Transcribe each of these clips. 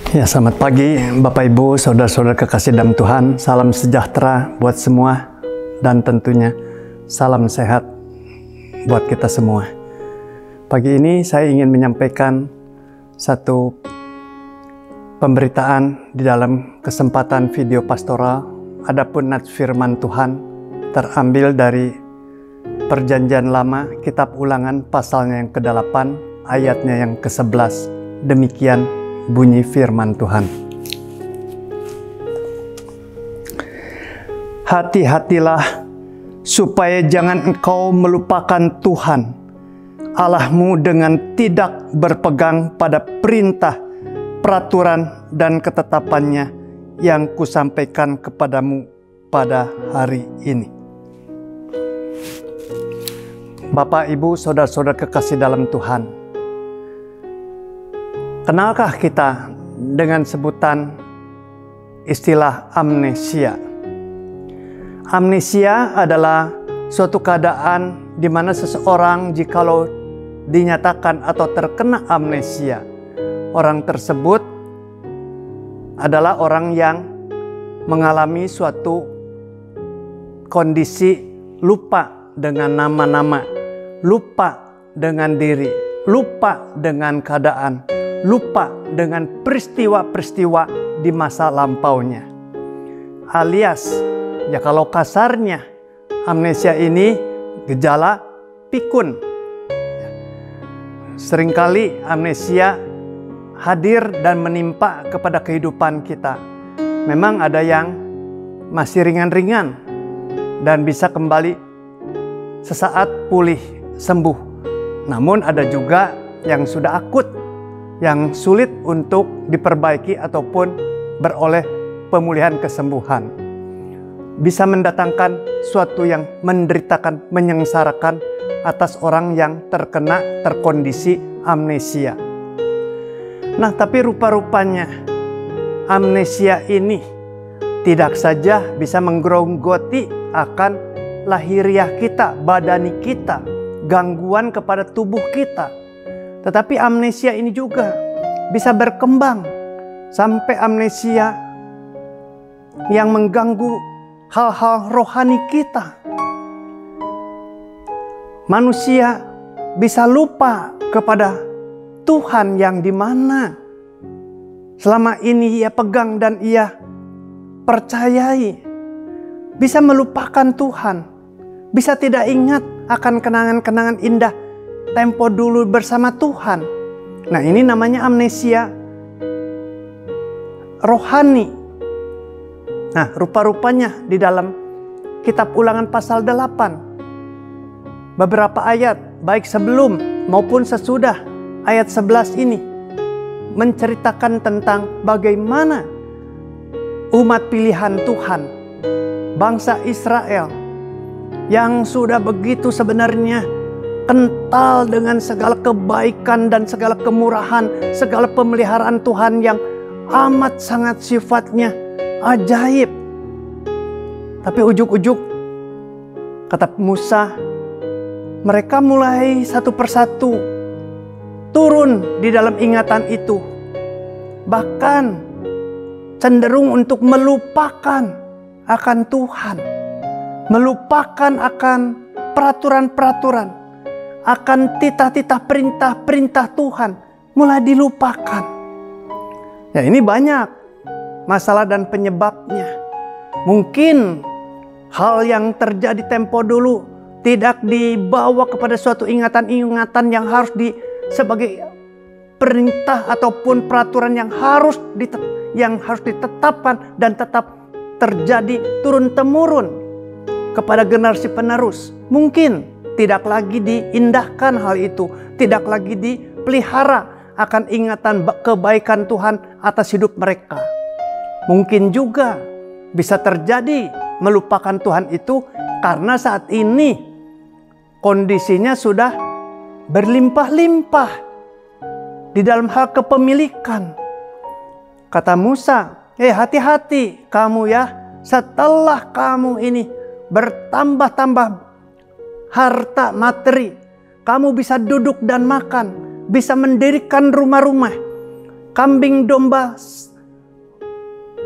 Ya, selamat pagi Bapak Ibu, saudara-saudara kekasih dalam Tuhan. Salam sejahtera buat semua dan tentunya salam sehat buat kita semua. Pagi ini saya ingin menyampaikan satu pemberitaan di dalam kesempatan video pastoral. Adapun nats firman Tuhan terambil dari Perjanjian Lama, Kitab Ulangan pasalnya yang ke-8, ayatnya yang ke-11. Demikian bunyi firman Tuhan. Hati-hatilah supaya jangan engkau melupakan Tuhan Allahmu dengan tidak berpegang pada perintah, peraturan, dan ketetapannya yang kusampaikan kepadamu pada hari ini. Bapak, Ibu, saudara-saudara kekasih dalam Tuhan, kenalkah kita dengan sebutan istilah amnesia? Amnesia adalah suatu keadaan di mana seseorang jikalau dinyatakan atau terkena amnesia, orang tersebut adalah orang yang mengalami suatu kondisi lupa dengan nama-nama, lupa dengan diri, lupa dengan keadaan, lupa dengan peristiwa-peristiwa di masa lampaunya. Alias, ya kalau kasarnya, amnesia ini gejala pikun. Seringkali amnesia hadir dan menimpa kepada kehidupan kita. Memang ada yang masih ringan-ringan dan bisa kembali sesaat pulih sembuh. Namun ada juga yang sudah akut, yang sulit untuk diperbaiki ataupun beroleh pemulihan kesembuhan. Bisa mendatangkan suatu yang menderitakan, menyengsarakan atas orang yang terkondisi amnesia. Nah, tapi rupa-rupanya amnesia ini tidak saja bisa menggerogoti akan lahiriah kita, badani kita, gangguan kepada tubuh kita. Tetapi amnesia ini juga bisa berkembang sampai amnesia yang mengganggu hal-hal rohani kita. Manusia bisa lupa kepada Tuhan yang dimana selama ini ia pegang dan ia percayai. Bisa melupakan Tuhan, bisa tidak ingat akan kenangan-kenangan indah tempo dulu bersama Tuhan. Nah, ini namanya amnesia rohani. Nah, rupa-rupanya di dalam Kitab Ulangan pasal 8, beberapa ayat baik sebelum maupun sesudah ayat 11 ini menceritakan tentang bagaimana umat pilihan Tuhan, bangsa Israel yang sudah begitu sebenarnya kental dengan segala kebaikan dan segala kemurahan, segala pemeliharaan Tuhan yang amat sangat sifatnya ajaib. Tapi ujuk-ujuk, kata Musa, mereka mulai satu persatu turun di dalam ingatan itu. Bahkan cenderung untuk melupakan akan Tuhan, melupakan akan peraturan-peraturan, akan titah-titah perintah-perintah Tuhan, mulai dilupakan. Ya, ini banyak masalah dan penyebabnya. Mungkin hal yang terjadi tempo dulu tidak dibawa kepada suatu ingatan-ingatan yang harus sebagai perintah ataupun peraturan yang harus ditetapkan dan tetap terjadi turun-temurun kepada generasi penerus. Mungkin tidak lagi diindahkan hal itu, tidak lagi dipelihara akan ingatan kebaikan Tuhan atas hidup mereka. Mungkin juga bisa terjadi melupakan Tuhan itu karena saat ini kondisinya sudah berlimpah-limpah di dalam hal kepemilikan. Kata Musa, hati-hati kamu ya, setelah kamu ini bertambah-tambah harta materi. Kamu bisa duduk dan makan, bisa mendirikan rumah-rumah, kambing domba,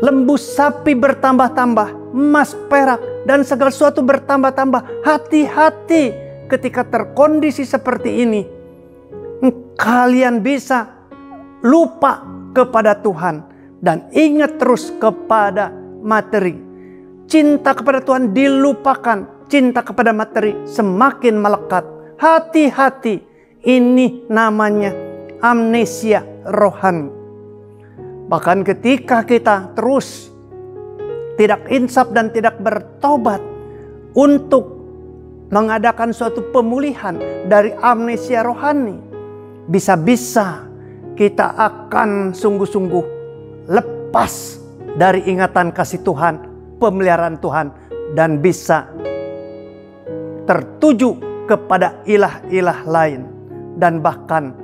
lembu sapi bertambah-tambah, emas perak dan segala sesuatu bertambah-tambah. Hati-hati ketika terkondisi seperti ini. Kalian bisa lupa kepada Tuhan dan ingat terus kepada materi. Cinta kepada Tuhan dilupakan, cinta kepada materi semakin melekat. Hati-hati, ini namanya amnesia rohani. Bahkan ketika kita terus tidak insaf dan tidak bertobat untuk mengadakan suatu pemulihan dari amnesia rohani, bisa-bisa kita akan sungguh-sungguh lepas dari ingatan kasih Tuhan, pemeliharaan Tuhan, dan bisa tertuju kepada ilah-ilah lain. Dan bahkan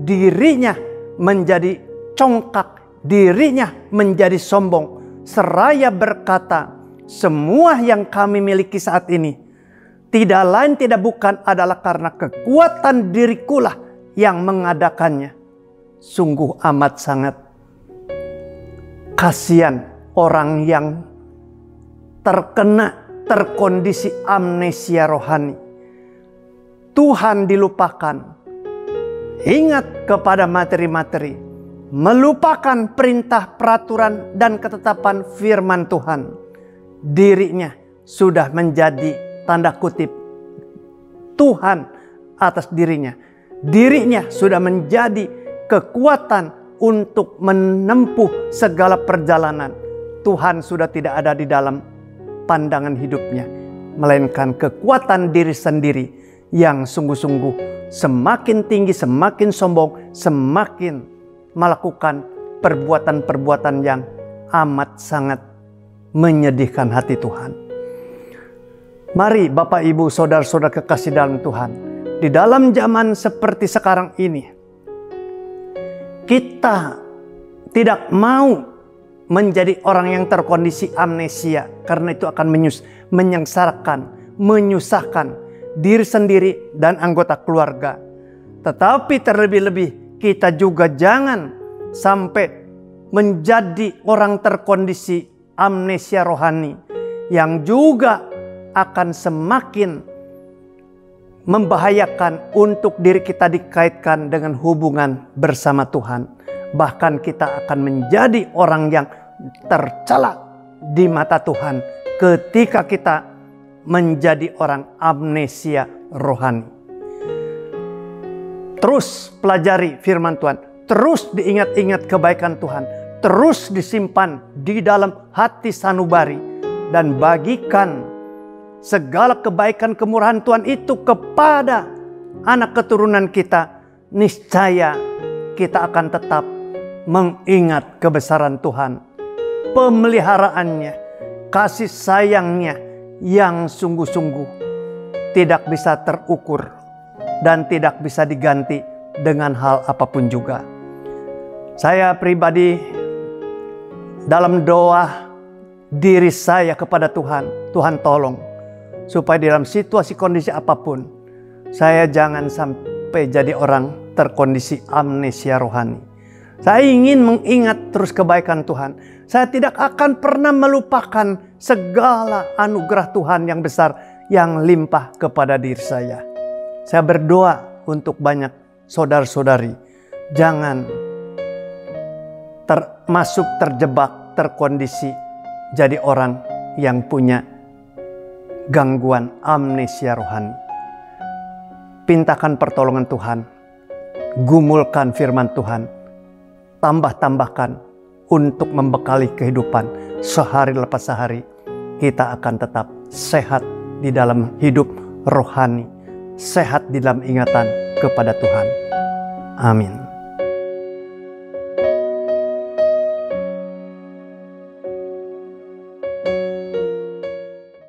dirinya menjadi congkak, dirinya menjadi sombong, seraya berkata, semua yang kami miliki saat ini tidak lain tidak bukan adalah karena kekuatan dirikulah yang mengadakannya. Sungguh amat sangat kasihan orang yang terkondisi amnesia rohani. Tuhan dilupakan, ingat kepada materi-materi, melupakan perintah, peraturan, dan ketetapan firman Tuhan. Dirinya sudah menjadi tanda kutip Tuhan atas dirinya. Dirinya sudah menjadi kekuatan untuk menempuh segala perjalanan. Tuhan sudah tidak ada di dalam pandangan hidupnya, melainkan kekuatan diri sendiri yang sungguh-sungguh semakin tinggi, semakin sombong, semakin melakukan perbuatan-perbuatan yang amat sangat menyedihkan hati Tuhan. Mari Bapak Ibu Saudara-saudara kekasih dalam Tuhan, di dalam zaman seperti sekarang ini, kita tidak mau menjadi orang yang terkondisi amnesia, karena itu akan menyengsarakan, menyusahkan diri sendiri dan anggota keluarga. Tetapi terlebih-lebih kita juga jangan sampai menjadi orang terkondisi amnesia rohani yang juga akan semakin membahayakan untuk diri kita dikaitkan dengan hubungan bersama Tuhan. Bahkan kita akan menjadi orang yang tercela di mata Tuhan ketika kita menjadi orang amnesia rohani. Terus pelajari firman Tuhan, terus diingat-ingat kebaikan Tuhan, terus disimpan di dalam hati sanubari, dan bagikan segala kebaikan kemurahan Tuhan itu kepada anak keturunan kita. Niscaya kita akan tetap mengingat kebesaran Tuhan, pemeliharaannya, kasih sayangnya yang sungguh-sungguh tidak bisa terukur dan tidak bisa diganti dengan hal apapun juga. Saya pribadi dalam doa diri saya kepada Tuhan, Tuhan tolong supaya dalam situasi kondisi apapun saya jangan sampai jadi orang terkondisi amnesia rohani. Saya ingin mengingat terus kebaikan Tuhan. Saya tidak akan pernah melupakan segala anugerah Tuhan yang besar yang limpah kepada diri saya. Saya berdoa untuk banyak saudara-saudari, jangan terjebak, terkondisi jadi orang yang punya gangguan amnesia rohani. Pintakan pertolongan Tuhan, gumulkan firman Tuhan, tambah-tambahkan untuk membekali kehidupan sehari lepas sehari. Kita akan tetap sehat di dalam hidup rohani, sehat di dalam ingatan kepada Tuhan. Amin.